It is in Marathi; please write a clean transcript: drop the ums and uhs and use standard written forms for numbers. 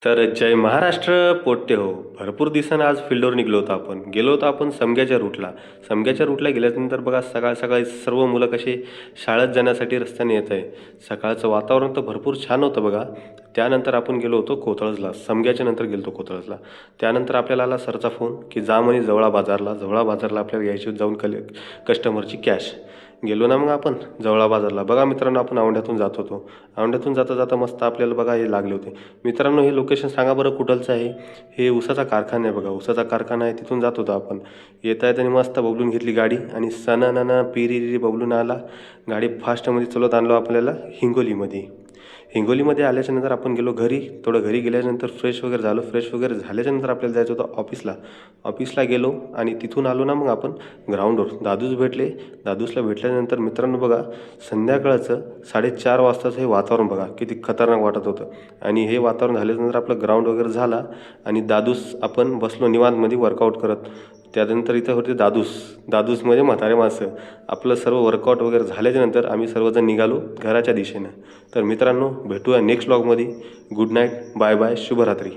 तर जय महाराष्ट्र पोट्टे हो. भरपूर दिवसानं आज फील्डवर निघलो होतो आपण. गेलो होतो आपण समग्याच्या रूटला. समग्याच्या रूटला गेल्यानंतर बघा सकाळी सर्व मुलं कसे शाळेत जाण्यासाठी रस्त्याने येत आहे. सकाळचं वातावरण तर भरपूर छान होतं बघा. त्यानंतर आपण गेलो होतो कोथळजला. समग्याच्या नंतर गेलो होतो कोथळजला. त्यानंतर आपल्याला आला सरचा फोन की जा म्हणे जवळा बाजारला. जवळा बाजारला आपल्याला घ्यायची होती जाऊन कस्टमरची कॅश. गेलो ना मग आपण जवळा बाजारला. बघा मित्रांनो आपण औंढ्यातून जात होतो. औंढ्यातून जाता जाता मस्त आपल्याला बघा हे लागले होते. मित्रांनो हे लोकेशन सांगा बरं कुठलचं आहे. हे उसाचा कारखाना आहे बघा. उसाचा कारखाना आहे तिथून जात होतो आपण. येता येताना मस्त बबलून घेतली गाडी आणि सणाना पिरी बबलून आला. गाडी फास्टमध्ये चालवत आणलो आपल्याला हिंगोलीमध्ये. हिंगोलीमध्ये आल्याच्यानंतर आपण गेलो घरी. थोडं घरी गेल्यानंतर फ्रेश वगैरे झालो. फ्रेश वगैरे झाल्याच्यानंतर आपल्याला जायचं होतं ऑफिसला. ऑफिसला गेलो आणि तिथून आलो ना मग आपण ग्राउंडवर. दादूस भेटले. दादूसला भेटल्यानंतर मित्रांनो बघा संध्याकाळचं 4:30 वाजताचं हे वातावरण बघा किती खतरनाक वाटत होतं. आणि हे वातावरण झाल्यानंतर आपलं ग्राउंड वगैरे झाला आणि दादूस आपण बसलो निवांतमध्ये वर्कआउट करत. त्यानंतर इथं होते दादूस म्हणजे म्हातारे माणसं. आपलं सर्व वर्कआउट वगैरे झाल्याच्यानंतर आम्ही सर्वजण निघालो घराच्या दिशेनं. तर मित्रांनो भेटूया नेक्स्ट व्लॉगमध्ये. गुड नाईट, बाय बाय, शुभरात्री.